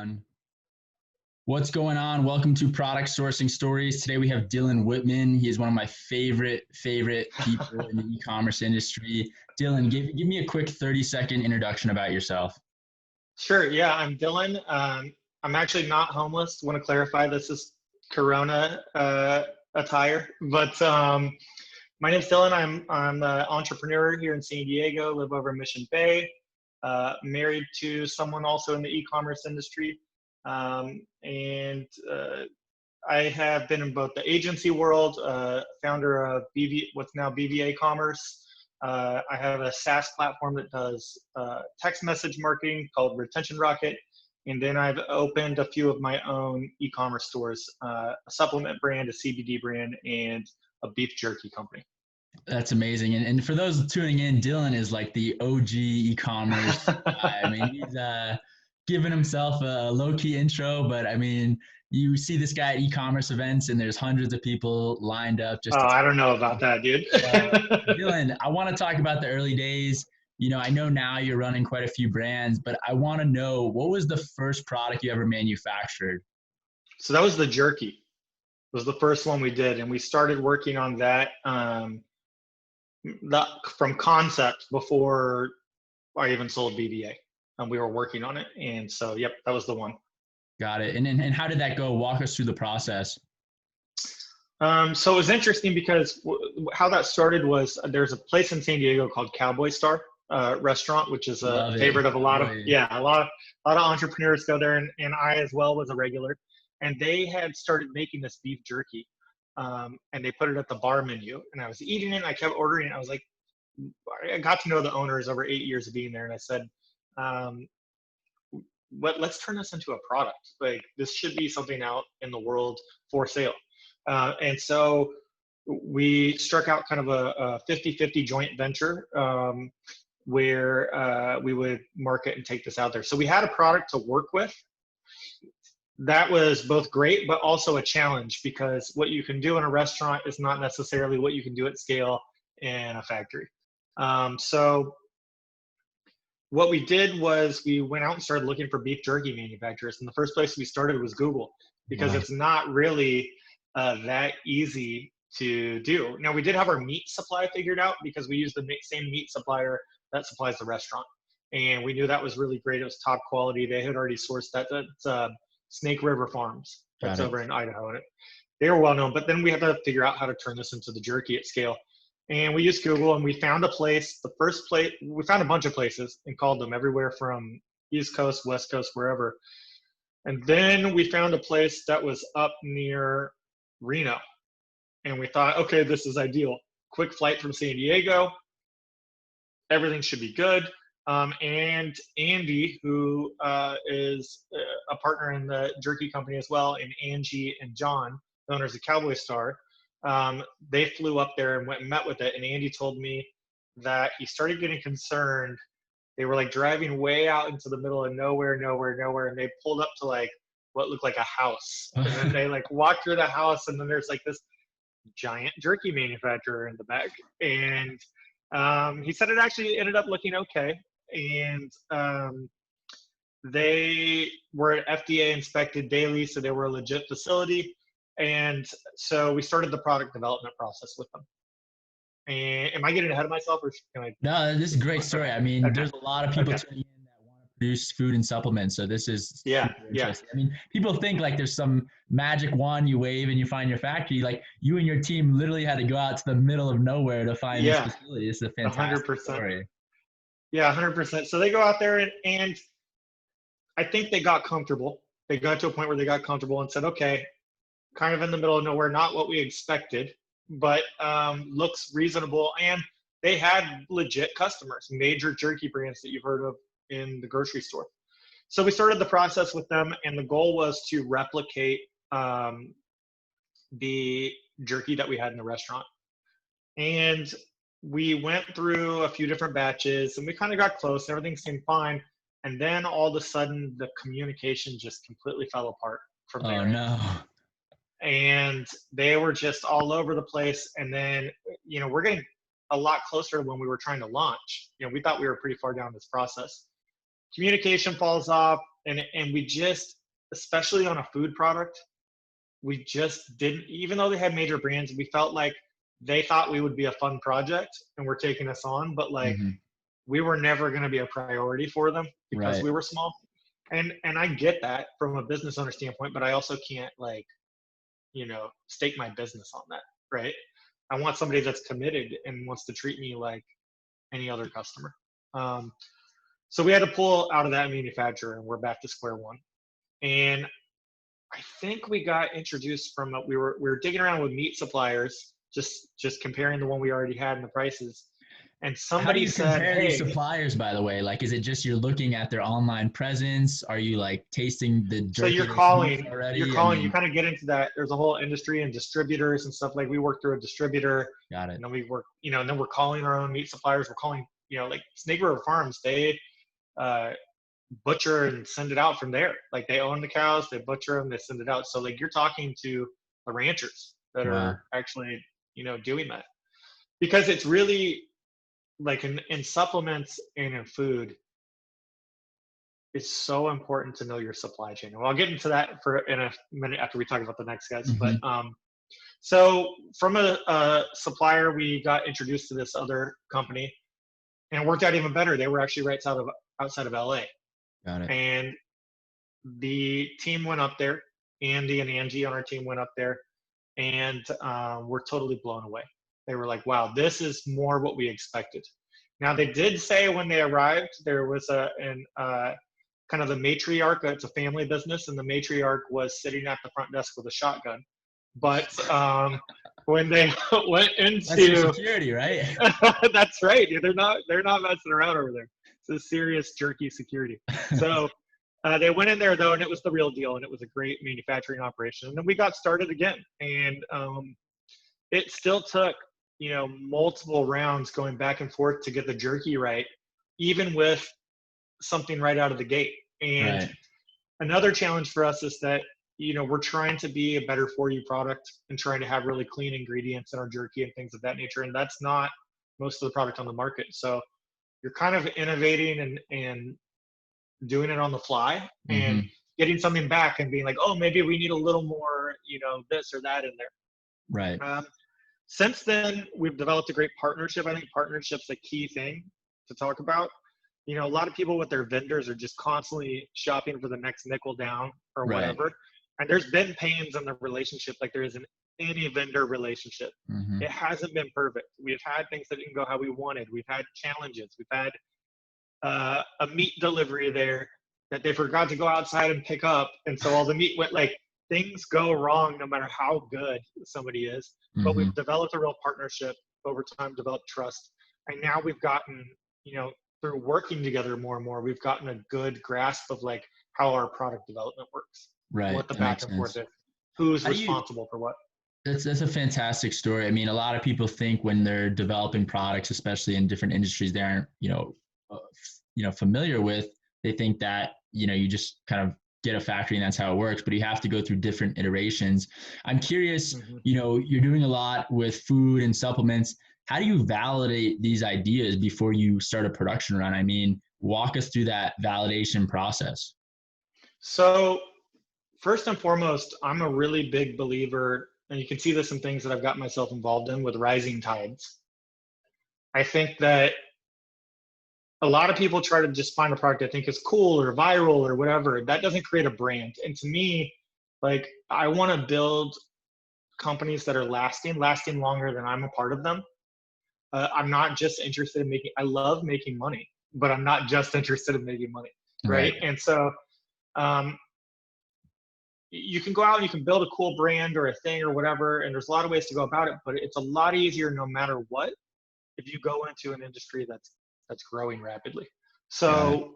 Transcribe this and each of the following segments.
everyone. What's going on? Welcome to Product Sourcing Stories. Today we have Dylan Whitman. He is one of my favorite people in the e-commerce industry. Dylan, give me a quick 30-second introduction about yourself. Sure. Yeah, I'm Dylan. I'm actually not homeless. Want to clarify, this is Corona attire. But my name's Dylan. I'm an entrepreneur here in San Diego. Live over in Mission Bay. Married to someone also in the e-commerce industry. I have been in both the agency world, founder of what's now BVAccel. I have a SaaS platform that does text message marketing called Retention Rocket. And then I've opened a few of my own e-commerce stores, a supplement brand, a CBD brand, and a beef jerky company. That's amazing. And for those tuning in, Dylan is like the OG e-commerce guy. I mean, he's giving himself a low-key intro, but I mean, you see this guy at e-commerce events and there's hundreds of people lined up just I don't know about that, dude. Dylan, I want to talk about the early days. You know, I know now you're running quite a few brands, but I want to know, what was the first product you ever manufactured? So that was the jerky. It was the first one we did, and we started working on that from concept before I even sold BVA. And we were working on it, and so yep, that was the one. Got it. And how did that go? Walk us through the process. So it was interesting because how that started was there's a place in San Diego called Cowboy Star restaurant, which is a favorite of a lot of entrepreneurs go there, and I as well was a regular. And they had started making this beef jerky, and they put it at the bar menu. And I was eating it, and I kept ordering it. I was like, I got to know the owners over 8 years of being there, and I said, let's turn this into a product. Like, this should be something out in the world for sale. And so we struck out kind of a 50-50 joint venture where we would market and take this out there. So we had a product to work with. That was both great, but also a challenge, because what you can do in a restaurant is not necessarily what you can do at scale in a factory. So what we did was we went out and started looking for beef jerky manufacturers. And the first place we started was Google, because it's not really that easy to do. Now, we did have our meat supply figured out, because we used the same meat supplier that supplies the restaurant. And we knew that was really great. It was top quality. They had already sourced that. That's Snake River Farms. That's over in Idaho. And they were well known. But then we had to figure out how to turn this into the jerky at scale. And we used Google, and we found a place. The first place, we found a bunch of places and called them everywhere from East Coast, West Coast, wherever. And then we found a place that was up near Reno. And we thought, okay, this is ideal. Quick flight from San Diego. Everything should be good. And Andy, who is a partner in the jerky company as well, and Angie and John, the owners of Cowboy Star, they flew up there and went and met with it. And Andy told me that he started getting concerned. They were like driving way out into the middle of nowhere. And they pulled up to like what looked like a house. And then they like walked through the house, and then there's like this giant jerky manufacturer in the back. And he said it actually ended up looking okay. And they were FDA inspected daily, so they were a legit facility. And so we started the product development process with them. And am I getting ahead of myself, or can I? No, this is a great story. I mean, there's a lot of people tuning in that want to produce food and supplements. So this is super interesting. I mean, people think like there's some magic wand you wave and you find your factory. Like, you and your team literally had to go out to the middle of nowhere to find this facility. It's a fantastic story. Yeah, 100%. So they go out there, and I think they got comfortable. They got to a point where they got comfortable and said, okay, kind of in the middle of nowhere, not what we expected, but looks reasonable. And they had legit customers, major jerky brands that you've heard of in the grocery store. So we started the process with them, and the goal was to replicate the jerky that we had in the restaurant. And we went through a few different batches, and we kind of got close. Everything seemed fine. And then all of a sudden, the communication just completely fell apart from there. Oh, no. And they were just all over the place. And then, you know, we're getting a lot closer when we were trying to launch. You know, we thought we were pretty far down this process. Communication falls off. And we just, especially on a food product, we just didn't, even though they had major brands, we felt like they thought we would be a fun project and were taking us on, but like we were never going to be a priority for them because we were small. And I get that from a business owner standpoint, but I also can't like, stake my business on that, right? I want somebody that's committed and wants to treat me like any other customer. So we had to pull out of that manufacturer, and we're back to square one. And I think we got introduced from we were digging around with meat suppliers, just comparing the one we already had and the prices. And somebody said, "How do you compare these hey, suppliers, by the way? Like, is it just you're looking at their online presence? Are you like tasting the jerky? So you're calling, you kind of get into that. There's a whole industry and distributors and stuff. Like we work through a distributor. Got it. And then we work, and then we're calling our own meat suppliers. We're calling, like Snake River Farms, they butcher and send it out from there. Like they own the cows, they butcher them, they send it out. So like you're talking to the ranchers that are actually, doing that. Because it's really like in supplements and in food, it's so important to know your supply chain. Well, I'll get into that in a minute after we talk about the next guys. But so from a supplier, we got introduced to this other company, and it worked out even better. They were actually right outside of LA. Got it. And the team went up there. Andy and Angie on our team went up there, and we're totally blown away. They were like, wow, this is more what we expected. Now, they did say when they arrived, there was kind of the matriarch, it's a family business, and the matriarch was sitting at the front desk with a shotgun. But when they went into— That's your security, right? That's right. They're not messing around over there. It's a serious Jerky security. So they went in there, though, and it was the real deal, and it was a great manufacturing operation. And then we got started again, and it still took multiple rounds going back and forth to get the jerky right, even with something right out of the gate. And another challenge for us is that we're trying to be a better for you product and trying to have really clean ingredients in our jerky and things of that nature, and that's not most of the product on the market. So you're kind of innovating and doing it on the fly and getting something back and being like, oh, maybe we need a little more this or that in there. Since then, we've developed a great partnership. I think partnership's a key thing to talk about. A lot of people with their vendors are just constantly shopping for the next nickel down or whatever. And there's been pains in the relationship, like there is in any vendor relationship. It hasn't been perfect. We've had things that didn't go how we wanted. We've had challenges. We've had a meat delivery there that they forgot to go outside and pick up. And so all the meat went, like, things go wrong no matter how good somebody is. But we've developed a real partnership over time, developed trust. And now we've gotten, through working together more and more, we've gotten a good grasp of like how our product development works. What the back and forth is. Who's responsible for what. That's a fantastic story. I mean, a lot of people think when they're developing products, especially in different industries they aren't, familiar with, they think that, you just kind of get a factory and that's how it works, but you have to go through different iterations. I'm curious, you're doing a lot with food and supplements. How do you validate these ideas before you start a production run? I mean, walk us through that validation process. So first and foremost, I'm a really big believer, and you can see this in things that I've got myself involved in with rising tides. I think that a lot of people try to just find a product they think is cool or viral or whatever. That doesn't create a brand. And to me, like, I want to build companies that are lasting longer than I'm a part of them. I'm not just interested in I love making money, but I'm not just interested in making money. Right. And so you can go out and you can build a cool brand or a thing or whatever. And there's a lot of ways to go about it, but it's a lot easier no matter what if you go into an industry that's growing rapidly. So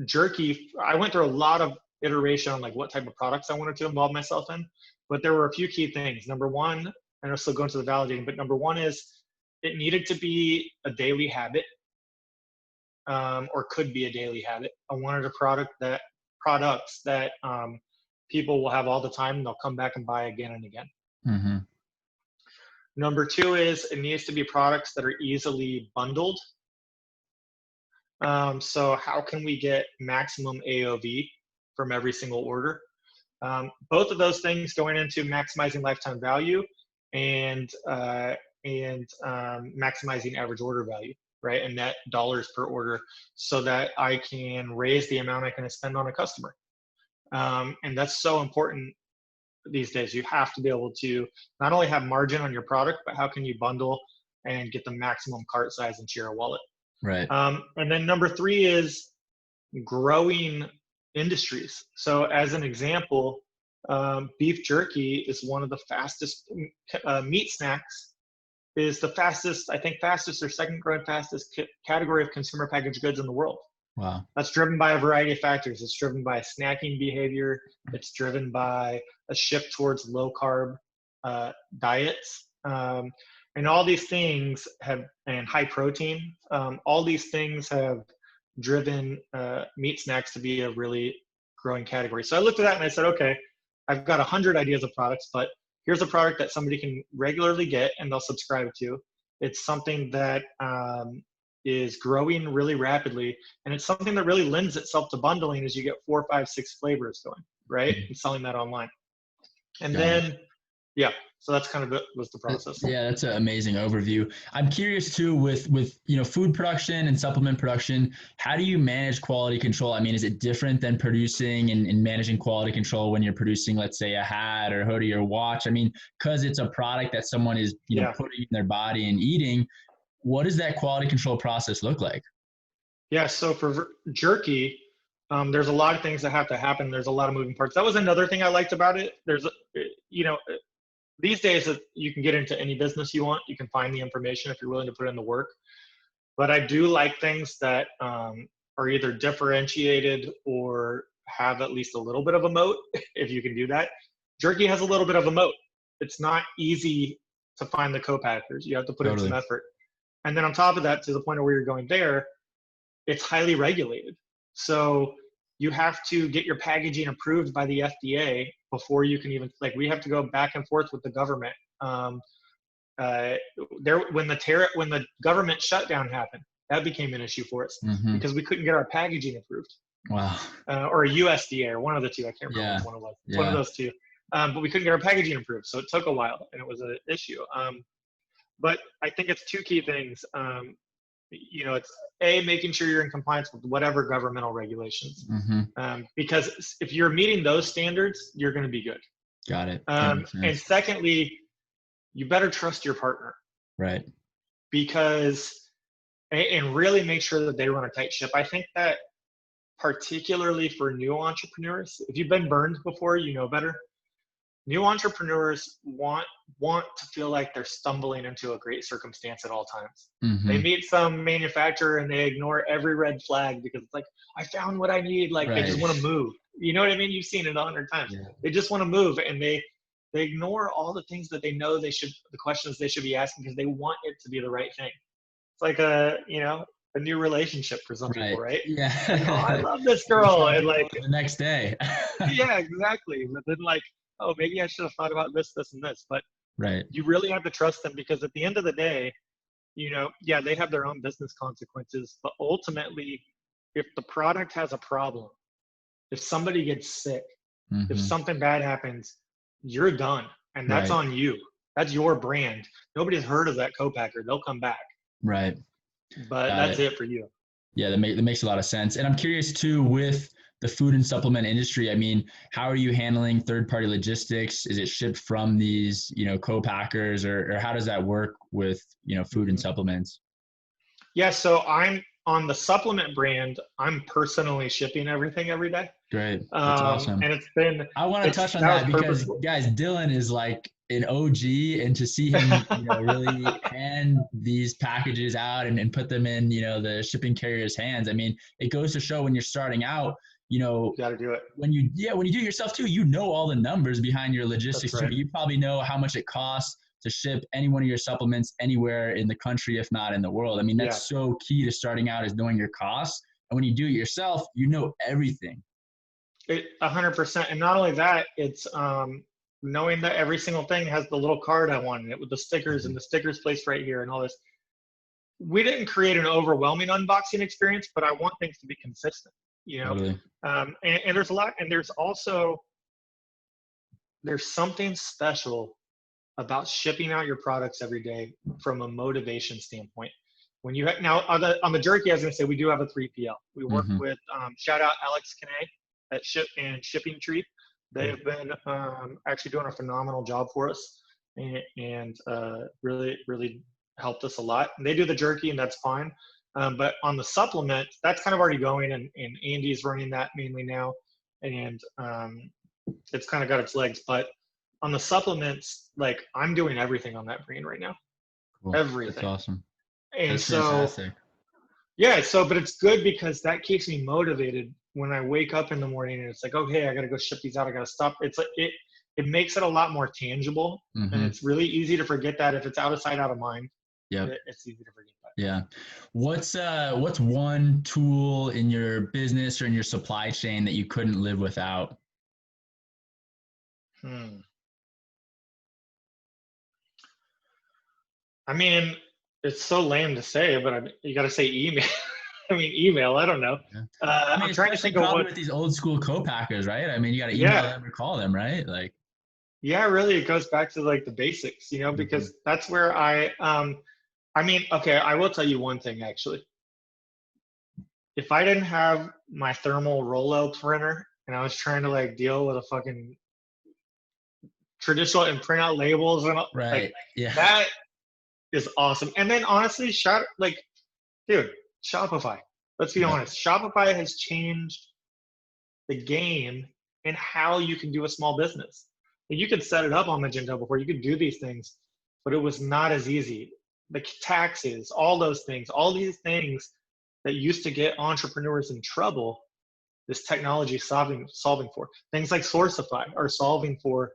Jerky, I went through a lot of iteration on like what type of products I wanted to involve myself in, but there were a few key things. Number one, and I'll still go into the validating, but number one is it needed to be a daily habit, or could be a daily habit. I wanted a products that people will have all the time and they'll come back and buy again and again. Number two is it needs to be products that are easily bundled. So how can we get maximum AOV from every single order. Both of those things going into maximizing lifetime value and maximizing average order value, right? And net dollars per order, so that I can raise the amount I can spend on a customer. And that's so important these days. You have to be able to not only have margin on your product, but how can you bundle and get the maximum cart size into your wallet? Right. And then number 3 is growing industries. So as an example, beef jerky is one of the fastest meat snacks, is the fastest, I think fastest or second growing fastest category of consumer packaged goods in the world. Wow. That's driven by a variety of factors. It's driven by snacking behavior. It's driven by a shift towards low carb diets. And all these things and high protein, all these things have driven meat snacks to be a really growing category. So I looked at that and I said, okay, I've got 100 ideas of products, but here's a product that somebody can regularly get and they'll subscribe to. It's something that is growing really rapidly, and it's something that really lends itself to bundling as you get 4, 5, 6 flavors going, right? And selling that online. And then, yeah, so that's kind of was the process. Yeah, that's an amazing overview. I'm curious too, with food production and supplement production, how do you manage quality control? I mean, is it different than producing and managing quality control when you're producing, let's say, a hat or hoodie or watch? I mean, because it's a product that someone is putting in their body and eating. What does that quality control process look like? Yeah, so for jerky, there's a lot of things that have to happen. There's a lot of moving parts. That was another thing I liked about it. There's, these days you can get into any business you want. You can find the information if you're willing to put in the work. But I do like things that are either differentiated or have at least a little bit of a moat, if you can do that. Jerky has a little bit of a moat. It's not easy to find the co-packers. You have to put in some effort. And then on top of that, to the point of where you're going there, it's highly regulated. So you have to get your packaging approved by the FDA before you can even, we have to go back and forth with the government. When the government shutdown happened, that became an issue for us because we couldn't get our packaging approved. Wow. Or USDA, or one of the two. I can't remember which one it was. It's one of those two. But we couldn't get our packaging approved, so it took a while, and it was an issue. But I think it's 2 key things. It's making sure you're in compliance with whatever governmental regulations. Because if you're meeting those standards, you're going to be good. Got it. And secondly, you better trust your partner. Right. And really make sure that they run a tight ship. I think that particularly for new entrepreneurs, if you've been burned before, you know better. New entrepreneurs want to feel like they're stumbling into a great circumstance at all times. They meet some manufacturer and they ignore every red flag because it's like, I found what I need. They just want to move. You know what I mean? You've seen it 100 times. Yeah. They just want to move, and they ignore all the things that they know the questions they should be asking because they want it to be the right thing. It's like a new relationship for some people, right? Yeah. I love this girl. And the next day. Yeah, exactly. But then oh, maybe I should have thought about this, this, and this. But you really have to trust them, because at the end of the day, they have their own business consequences. But ultimately, if the product has a problem, if somebody gets sick, if something bad happens, you're done. And that's on you. That's your brand. Nobody's heard of that co-packer. They'll come back. Right. But that's it for you. Yeah, that makes a lot of sense. And I'm curious too, with the food and supplement industry, I mean, how are you handling third-party logistics? Is it shipped from these, co-packers, or how does that work with, food and supplements? Yeah, so I'm on the supplement brand. I'm personally shipping everything every day. Great. That's awesome. And I want to touch on that because, guys, Dylan is like an OG, and to see him, really hand these packages out and put them in, the shipping carrier's hands. I mean, it goes to show when you're starting out, you got to do it. When you do it yourself too, all the numbers behind your logistics. Right. You probably know how much it costs to ship any one of your supplements anywhere in the country, if not in the world. I mean, that's so key to starting out, is knowing your costs. And when you do it yourself, everything. 100%. And not only that, it's knowing that every single thing has the little card I wanted it with the stickers, and the stickers placed right here and all this. We didn't create an overwhelming unboxing experience, but I want things to be consistent. you know. Totally. And there's a lot, and there's something special about shipping out your products every day from a motivation standpoint. When you now on the jerky, I was going to say we do have a 3PL. We work with shout out Alex Kane at Shipping Tree. They've been actually doing a phenomenal job for us, and really helped us a lot. And they do the jerky, and that's fine. But on the supplement, that's kind of already going, and Andy's running that mainly now, and it's kind of got its legs. But on the supplements, like I'm doing everything on that brand right now. Cool. Everything. That's awesome. And That's so, fantastic. yeah, but it's good because that keeps me motivated when I wake up in the morning and it's like, okay, I got to go ship these out. I got to stop. It's like, it makes it a lot more tangible, and it's really easy to forget that if it's out of sight, out of mind. Yeah. It's easy to forget that. Yeah. What's one tool in your business or in your supply chain that you couldn't live without? I mean, it's so lame to say, but you got to say email. I mean, email. I don't know. Yeah. I'm trying to think of what with these old school co-packers, right? I mean, you got to email them or call them, right? Like. Yeah, really, it goes back to like the basics, you know, because that's where I mean, okay, I will tell you one thing actually. If I didn't have my thermal Rollo printer and I was trying to like deal with a fucking traditional and print out labels and like that is awesome. And then honestly, dude, Shopify. Let's be honest. Shopify has changed the game in how you can do a small business. You could set it up on Magento before, you could do these things, but it was not as easy. The taxes, all those things, all these things that used to get entrepreneurs in trouble, this technology is solving for. Things like Sourcify are solving for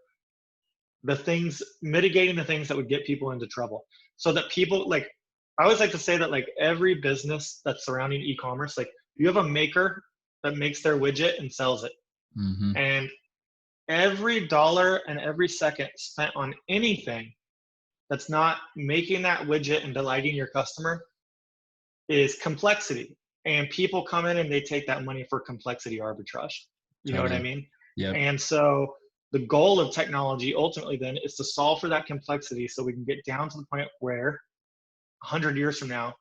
the things, mitigating the things that would get people into trouble. So that people, like, I always like to say that like every business that's surrounding e-commerce, like you have a maker that makes their widget and sells it. And every dollar and every second spent on anything that's not making that widget and delighting your customer is complexity. And people come in and they take that money for complexity arbitrage. You know what I mean? Yeah. And so the goal of technology ultimately then is to solve for that complexity so we can get down to the point where 100 years from now,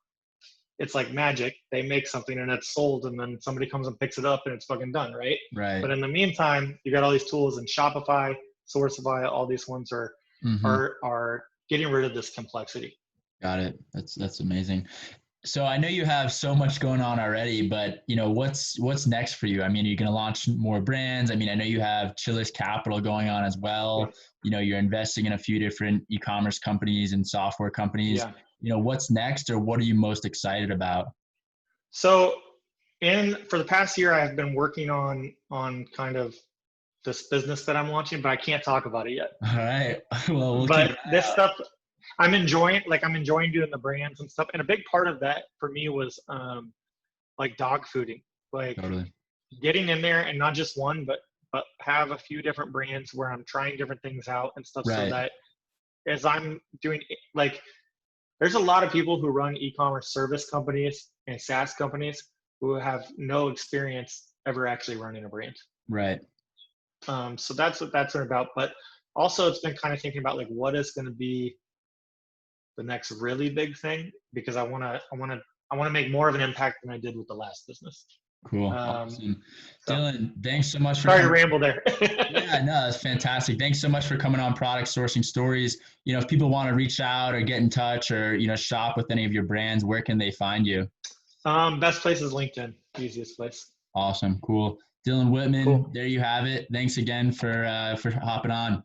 it's like magic. They make something and it's sold, and then somebody comes and picks it up and it's fucking done, right? Right. But in the meantime, you got all these tools, and Shopify, Sourcify, all these ones are getting rid of this complexity. Got it. That's amazing. So I know you have so much going on already, but you know, what's next for you? I mean, are you going to launch more brands? I mean, I know you have Chillis Capital going on as well. Yeah. You know, you're investing in a few different e-commerce companies and software companies. Yeah. You know, what's next, or what are you most excited about? So for the past year, I've been working on kind of this business that I'm launching, but I can't talk about it yet. All right. Well, but this stuff I'm enjoying doing the brands and stuff. And a big part of that for me was like dog fooding, like getting in there and not just one, but have a few different brands where I'm trying different things out and stuff. So that as I'm doing, like, there's a lot of people who run e-commerce service companies and SaaS companies who have no experience ever actually running a brand. Right. So that's what that's about. But also it's been kind of thinking about like what is going to be the next really big thing, because I want to make more of an impact than I did with the last business. Cool. Awesome. Dylan, thanks so much for sorry to ramble there. Yeah, no, that's fantastic. Thanks so much for coming on Product Sourcing Stories. You know, if people want to reach out or get in touch or, you know, shop with any of your brands, where can they find you? Best place is LinkedIn. Easiest place. Awesome. Cool. Dylan Whitman, There you have it. Thanks again for hopping on.